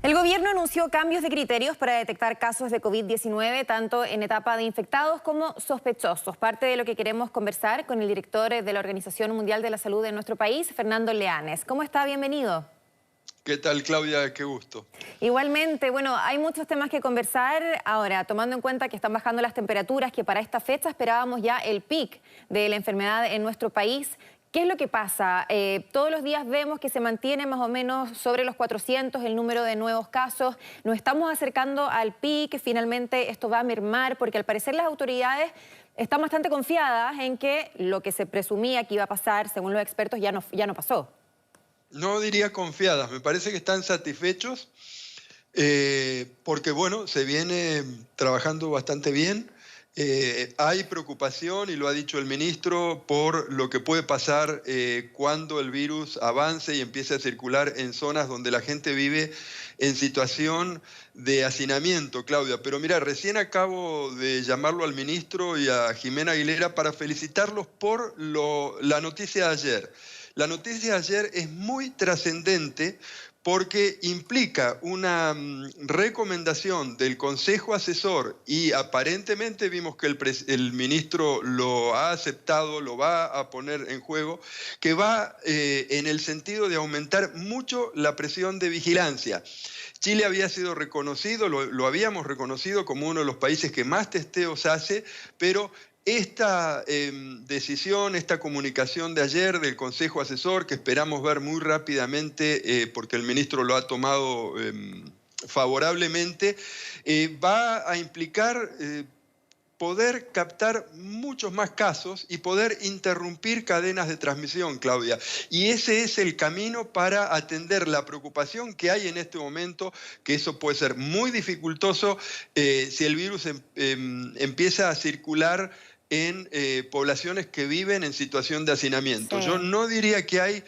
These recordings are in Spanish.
El gobierno anunció cambios de criterios para detectar casos de COVID-19, tanto en etapa de infectados como sospechosos. Parte de lo que queremos conversar con el director de la Organización Mundial de la Salud de nuestro país, Fernando Leanes. ¿Cómo está? Bienvenido. ¿Qué tal, Claudia? Qué gusto. Igualmente, bueno, hay muchos temas que conversar. Ahora, tomando en cuenta que están bajando las temperaturas, que para esta fecha esperábamos ya el pic de la enfermedad en nuestro país. ¿Qué es lo que pasa? Todos los días vemos que se mantiene más o menos sobre los 400 el número de nuevos casos. Nos estamos acercando al pic, finalmente esto va a mermar, porque al parecer las autoridades están bastante confiadas en que lo que se presumía que iba a pasar, según los expertos, ya no pasó. No diría confiadas, me parece que están satisfechos porque, bueno, se viene trabajando bastante bien. Hay preocupación, y lo ha dicho el ministro, por lo que puede pasar cuando el virus avance y empiece a circular en zonas donde la gente vive en situación de hacinamiento, Claudia. Pero mira, recién acabo de llamarlo al ministro y a Jimena Aguilera para felicitarlos por la noticia de ayer. La noticia de ayer es muy trascendente porque implica una recomendación del Consejo Asesor y aparentemente vimos que el ministro lo ha aceptado, lo va a poner en juego, que va en el sentido de aumentar mucho la presión de vigilancia. Chile había sido reconocido, lo habíamos reconocido como uno de los países que más testeos hace, pero esta decisión, esta comunicación de ayer del Consejo Asesor, que esperamos ver muy rápidamente, porque el ministro lo ha tomado favorablemente, va a implicar poder captar muchos más casos y poder interrumpir cadenas de transmisión, Claudia. Y ese es el camino para atender la preocupación que hay en este momento, que eso puede ser muy dificultoso si el virus empieza a circular en poblaciones que viven en situación de hacinamiento. Sí. Yo no diría que hay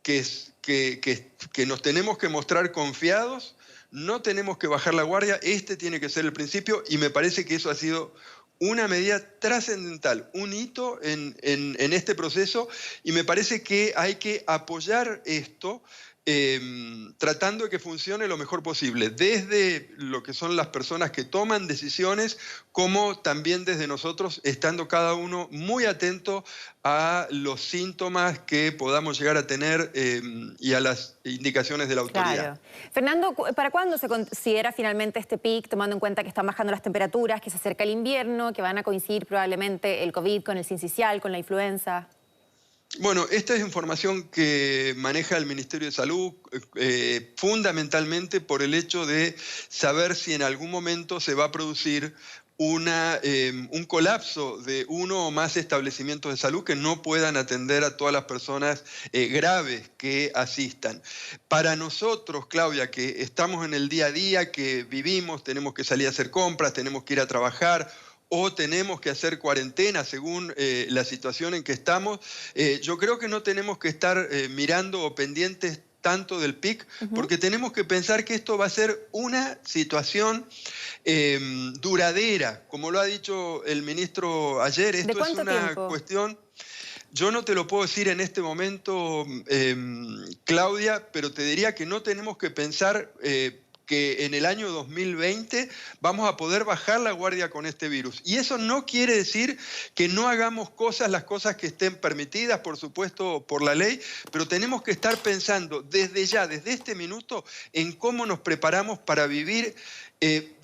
que nos tenemos que mostrar confiados, no tenemos que bajar la guardia, este tiene que ser el principio y me parece que eso ha sido una medida trascendental, un hito en este proceso y me parece que hay que apoyar esto tratando de que funcione lo mejor posible, desde lo que son las personas que toman decisiones, como también desde nosotros, estando cada uno muy atento a los síntomas que podamos llegar a tener y a las indicaciones de la autoridad. Claro. Fernando, ¿para cuándo se considera finalmente este pic, tomando en cuenta que están bajando las temperaturas, que se acerca el invierno, que van a coincidir probablemente el COVID con el sincicial, con la influenza? Bueno, esta es información que maneja el Ministerio de Salud fundamentalmente por el hecho de saber si en algún momento se va a producir un colapso de uno o más establecimientos de salud que no puedan atender a todas las personas graves que asistan. Para nosotros, Claudia, que estamos en el día a día, que vivimos, tenemos que salir a hacer compras, tenemos que ir a trabajar, o tenemos que hacer cuarentena según la situación en que estamos, yo creo que no tenemos que estar mirando o pendientes tanto del pic, porque tenemos que pensar que esto va a ser una situación duradera. Como lo ha dicho el ministro ayer, esto es una cuestión... Yo no te lo puedo decir en este momento, Claudia, pero te diría que no tenemos que pensar... que en el año 2020 vamos a poder bajar la guardia con este virus. Y eso no quiere decir que no hagamos las cosas que estén permitidas, por supuesto, por la ley, pero tenemos que estar pensando desde ya, desde este minuto, en cómo nos preparamos para vivir,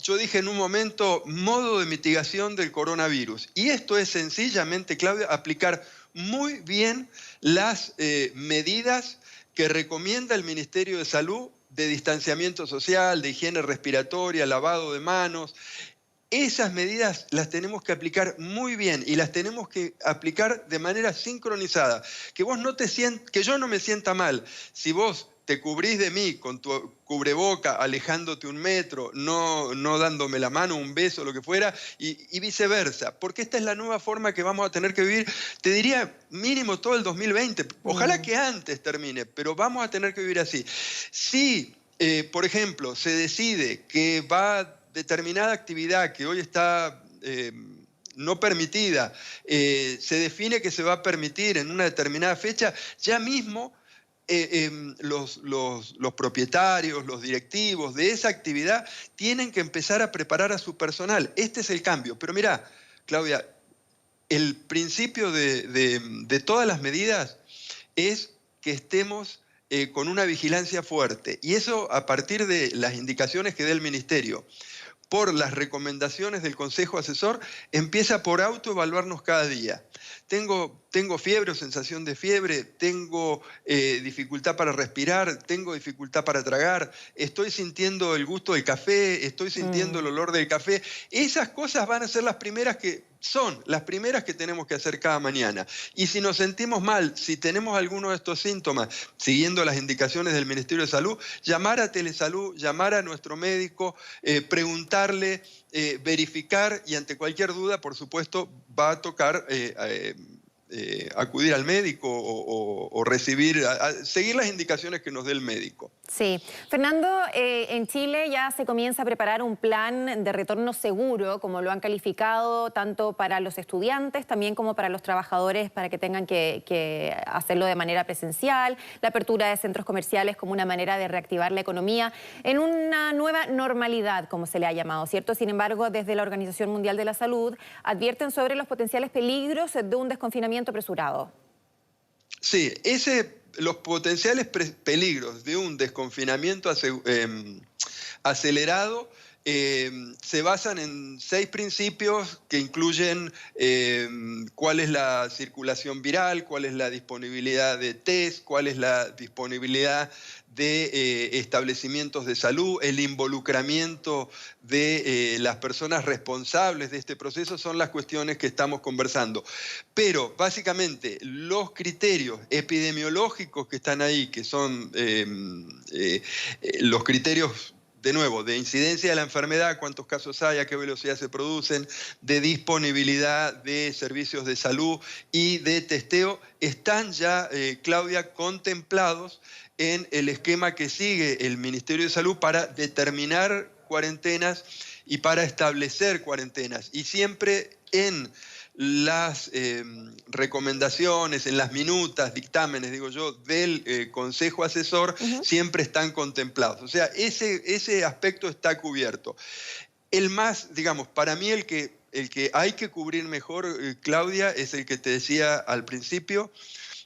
yo dije en un momento, modo de mitigación del coronavirus. Y esto es sencillamente, Claudia, aplicar muy bien las medidas que recomienda el Ministerio de Salud de distanciamiento social, de higiene respiratoria, lavado de manos. Esas medidas las tenemos que aplicar muy bien y las tenemos que aplicar de manera sincronizada. Que yo no me sienta mal si vos te cubrís de mí con tu cubreboca, alejándote 1 metro, no dándome la mano, un beso, lo que fuera, y viceversa. Porque esta es la nueva forma que vamos a tener que vivir, te diría, mínimo todo el 2020. Ojalá que antes termine, pero vamos a tener que vivir así. Si, por ejemplo, se decide que va determinada actividad que hoy está... no permitida, se define que se va a permitir en una determinada fecha, ya mismo los propietarios, los directivos de esa actividad tienen que empezar a preparar a su personal. Este es el cambio. Pero mirá, Claudia, el principio de todas las medidas es que estemos con una vigilancia fuerte. Y eso a partir de las indicaciones que dé el Ministerio, por las recomendaciones del Consejo Asesor, empieza por autoevaluarnos cada día. Tengo fiebre o sensación de fiebre, tengo dificultad para respirar, tengo dificultad para tragar, estoy sintiendo el gusto del café, estoy sintiendo el olor del café. Esas cosas van a ser las primeras que tenemos que hacer cada mañana. Y si nos sentimos mal, si tenemos alguno de estos síntomas, siguiendo las indicaciones del Ministerio de Salud, llamar a Telesalud, llamar a nuestro médico, preguntarle, verificar, y ante cualquier duda, por supuesto, va a tocar acudir al médico o seguir las indicaciones que nos dé el médico. Sí. Fernando, en Chile ya se comienza a preparar un plan de retorno seguro, como lo han calificado, tanto para los estudiantes, también como para los trabajadores, para que tengan que hacerlo de manera presencial, la apertura de centros comerciales como una manera de reactivar la economía, en una nueva normalidad, como se le ha llamado, ¿cierto? Sin embargo, desde la Organización Mundial de la Salud advierten sobre los potenciales peligros de un desconfinamiento apresurado. Sí, los potenciales peligros de un desconfinamiento acelerado se basan en 6 principios que incluyen cuál es la circulación viral, cuál es la disponibilidad de test, cuál es la disponibilidad de establecimientos de salud, el involucramiento de las personas responsables de este proceso, son las cuestiones que estamos conversando. Pero básicamente los criterios epidemiológicos que están ahí, que son los criterios, de nuevo, de incidencia de la enfermedad, cuántos casos hay, a qué velocidad se producen, de disponibilidad de servicios de salud y de testeo, están ya, Claudia, contemplados en el esquema que sigue el Ministerio de Salud para determinar cuarentenas y para establecer cuarentenas. Y siempre en las recomendaciones, en las minutas, dictámenes, digo yo, del Consejo Asesor, siempre están contemplados. O sea, ese aspecto está cubierto. El más, digamos, para mí el que hay que cubrir mejor, Claudia, es el que te decía al principio,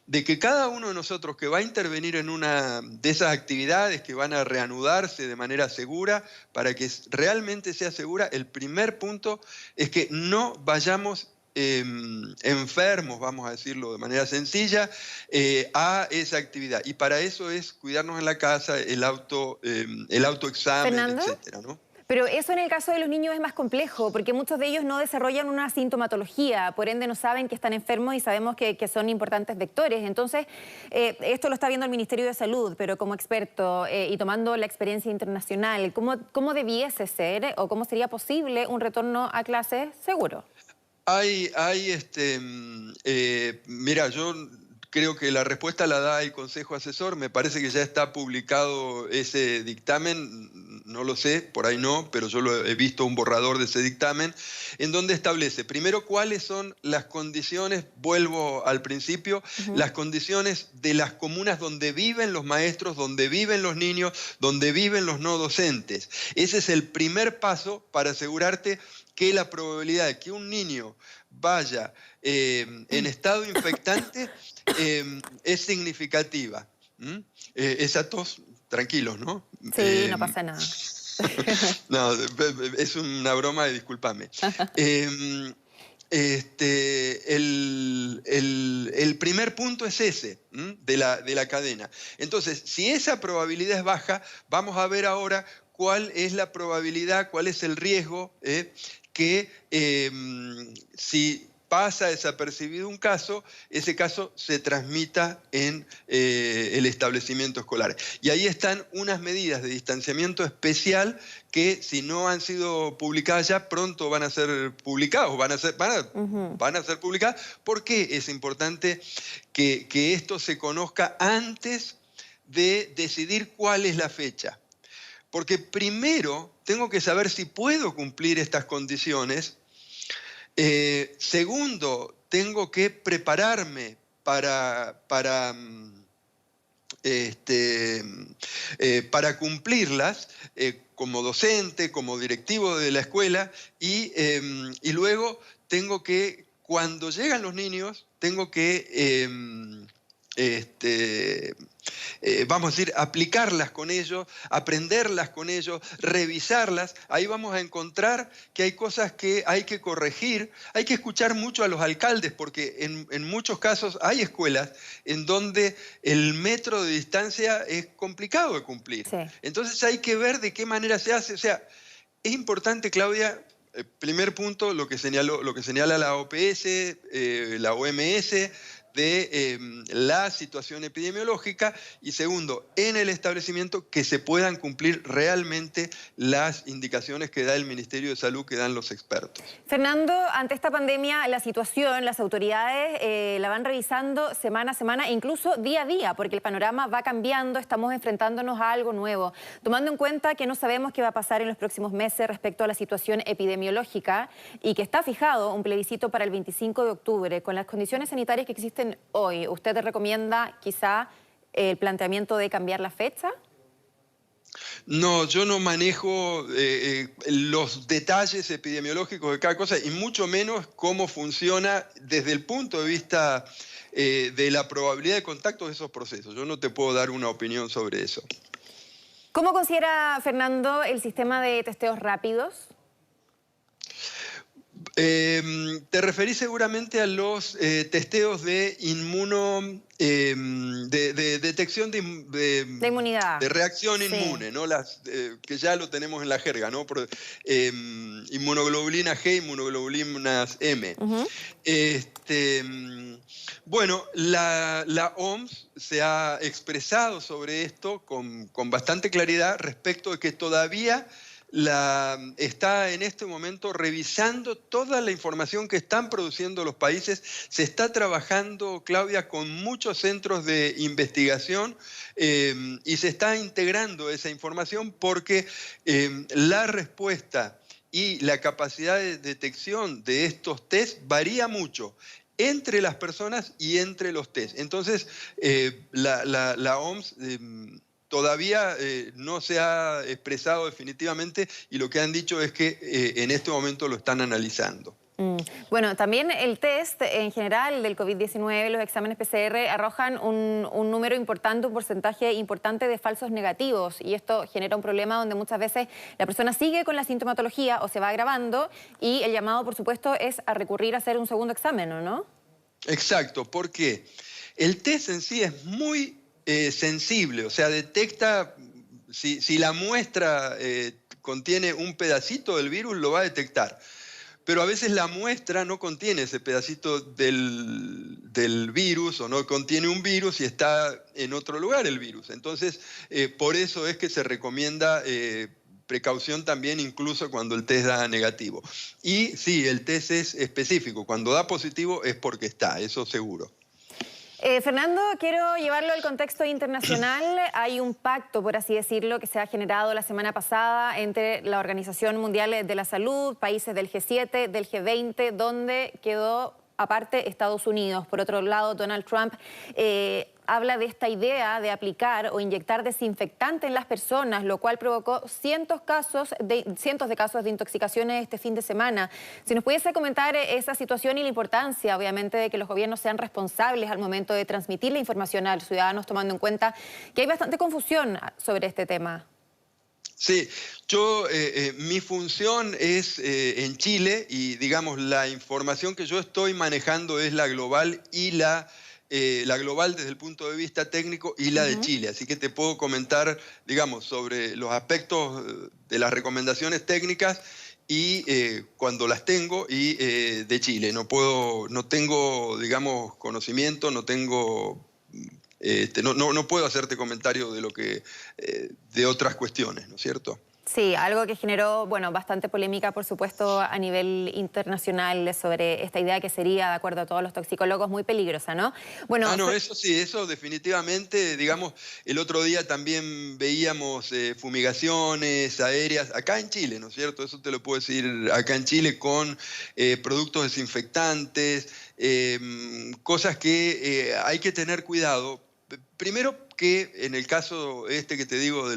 de que cada uno de nosotros que va a intervenir en una de esas actividades que van a reanudarse de manera segura, para que realmente sea segura, el primer punto es que no vayamos enfermos, vamos a decirlo de manera sencilla, a esa actividad. Y para eso es cuidarnos en la casa, el autoexamen, Fernando, etcétera, ¿no? pero eso en el caso de los niños es más complejo, porque muchos de ellos no desarrollan una sintomatología, por ende no saben que están enfermos y sabemos que son importantes vectores. Entonces, esto lo está viendo el Ministerio de Salud, pero como experto y tomando la experiencia internacional, ¿cómo debiese ser o cómo sería posible un retorno a clases seguro? Mira, yo creo que la respuesta la da el Consejo Asesor. Me parece que ya está publicado ese dictamen, no lo sé, por ahí no, pero yo he visto un borrador de ese dictamen, en donde establece, primero, cuáles son las condiciones, vuelvo al principio, las condiciones de las comunas donde viven los maestros, donde viven los niños, donde viven los no docentes. Ese es el primer paso para asegurarte que la probabilidad de que un niño vaya en estado infectante es significativa. Esa tos, tranquilos, ¿no? Sí, no pasa nada. No, es una broma, discúlpame. El primer punto es ese, de la cadena. Entonces, si esa probabilidad es baja, vamos a ver ahora cuál es la probabilidad, cuál es el riesgo que si pasa desapercibido un caso, ese caso se transmita en el establecimiento escolar. Y ahí están unas medidas de distanciamiento especial que, si no han sido publicadas ya, pronto van a ser publicadas, van a ser publicadas. ¿Por qué es importante que esto se conozca antes de decidir cuál es la fecha? Porque primero tengo que saber si puedo cumplir estas condiciones. Segundo, tengo que prepararme para este, para cumplirlas como docente, como directivo de la escuela y luego tengo que, cuando llegan los niños, tengo que vamos a decir, aplicarlas con ellos, aprenderlas con ellos, revisarlas. Ahí vamos a encontrar que hay cosas que hay que corregir. Hay que escuchar mucho a los alcaldes, porque en muchos casos hay escuelas en donde el metro de distancia es complicado de cumplir. Sí. Entonces hay que ver de qué manera se hace. O sea, es importante, Claudia, primer punto, lo que señala la OPS, la OMS, de la situación epidemiológica, y segundo, en el establecimiento que se puedan cumplir realmente las indicaciones que da el Ministerio de Salud, que dan los expertos. Fernando, ante esta pandemia, la situación, las autoridades la van revisando semana a semana e incluso día a día, porque el panorama va cambiando, estamos enfrentándonos a algo nuevo. Tomando en cuenta que no sabemos qué va a pasar en los próximos meses respecto a la situación epidemiológica y que está fijado un plebiscito para el 25 de octubre, con las condiciones sanitarias que existen hoy, ¿usted recomienda quizá el planteamiento de cambiar la fecha? No, yo no manejo los detalles epidemiológicos de cada cosa y mucho menos cómo funciona desde el punto de vista de la probabilidad de contacto de esos procesos. Yo no te puedo dar una opinión sobre eso. ¿Cómo considera, Fernando, el sistema de testeos rápidos? Te referís seguramente a los testeos de de detección de inmunidad. De reacción Sí. inmune, ¿no? Que ya lo tenemos en la jerga, ¿no? Inmunoglobulina G, inmunoglobulinas M. Bueno, la OMS se ha expresado sobre esto con bastante claridad respecto de que todavía está en este momento revisando toda la información que están produciendo los países. Se está trabajando, Claudia, con muchos centros de investigación y se está integrando esa información porque la respuesta y la capacidad de detección de estos test varía mucho entre las personas y entre los test. Entonces, la OMS todavía no se ha expresado definitivamente y lo que han dicho es que en este momento lo están analizando. Bueno, también el test en general del COVID-19, los exámenes PCR arrojan un número importante, un porcentaje importante de falsos negativos, y esto genera un problema donde muchas veces la persona sigue con la sintomatología o se va agravando y el llamado, por supuesto, es a recurrir a hacer un segundo examen, ¿no? Exacto, porque el test en sí es muy sensible, o sea, detecta, si la muestra contiene un pedacito del virus, lo va a detectar. Pero a veces la muestra no contiene ese pedacito del virus o no contiene un virus y está en otro lugar el virus. Entonces, por eso es que se recomienda precaución también incluso cuando el test da negativo. Y sí, el test es específico. Cuando da positivo es porque está, eso seguro. Fernando, quiero llevarlo al contexto internacional. Hay un pacto, por así decirlo, que se ha generado la semana pasada entre la Organización Mundial de la Salud, países del G7, del G20, donde quedó aparte Estados Unidos. Por otro lado, Donald Trump habla de esta idea de aplicar o inyectar desinfectante en las personas, lo cual provocó cientos de casos de intoxicaciones este fin de semana. Si nos pudiese comentar esa situación y la importancia, obviamente, de que los gobiernos sean responsables al momento de transmitir la información a los ciudadanos, tomando en cuenta que hay bastante confusión sobre este tema. Sí, mi función es en Chile y, digamos, la información que yo estoy manejando es la global y la global desde el punto de vista técnico y la de Chile. Así que te puedo comentar, digamos, sobre los aspectos de las recomendaciones técnicas y cuando las tengo y de Chile. No tengo, digamos, conocimiento, no tengo... no puedo hacerte comentario de de otras cuestiones, ¿no es cierto? Sí, algo que generó, bueno, bastante polémica, por supuesto, a nivel internacional sobre esta idea que sería, de acuerdo a todos los toxicólogos, muy peligrosa, ¿no? Bueno, no, eso sí, eso definitivamente, digamos, el otro día también veíamos fumigaciones aéreas, acá en Chile, ¿no es cierto? Eso te lo puedo decir, acá en Chile con productos desinfectantes, cosas que hay que tener cuidado. primero que en el caso este que te digo de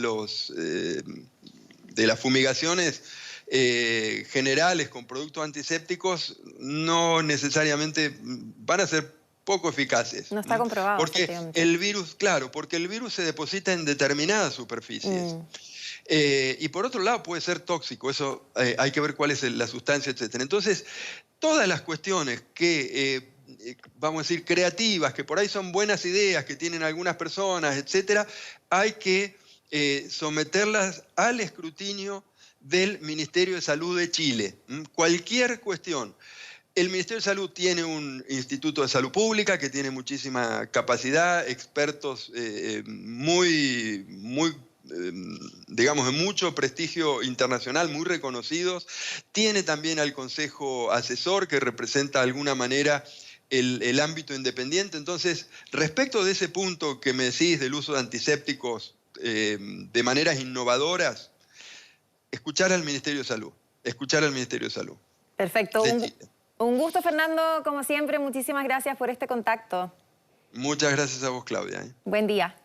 las fumigaciones generales con productos antisépticos, no necesariamente van a ser poco eficaces. No está comprobado, Porque efectivamente. el virus, claro, porque el virus se deposita en determinadas superficies. Y por otro lado puede ser tóxico, eso hay que ver cuál es la sustancia, etcétera. Entonces, todas las cuestiones que, vamos a decir, creativas, que por ahí son buenas ideas que tienen algunas personas, etcétera, hay que someterlas al escrutinio del Ministerio de Salud de Chile. Cualquier cuestión. El Ministerio de Salud tiene un Instituto de Salud Pública que tiene muchísima capacidad, expertos digamos, de mucho prestigio internacional, muy reconocidos. Tiene también al Consejo Asesor, que representa de alguna manera el ámbito independiente. Entonces, respecto de ese punto que me decís del uso de antisépticos de maneras innovadoras, escuchar al Ministerio de Salud, escuchar al Ministerio de Salud. Perfecto. De Chile. Un gusto, Fernando, como siempre. Muchísimas gracias por este contacto. Muchas gracias a vos, Claudia. Buen día.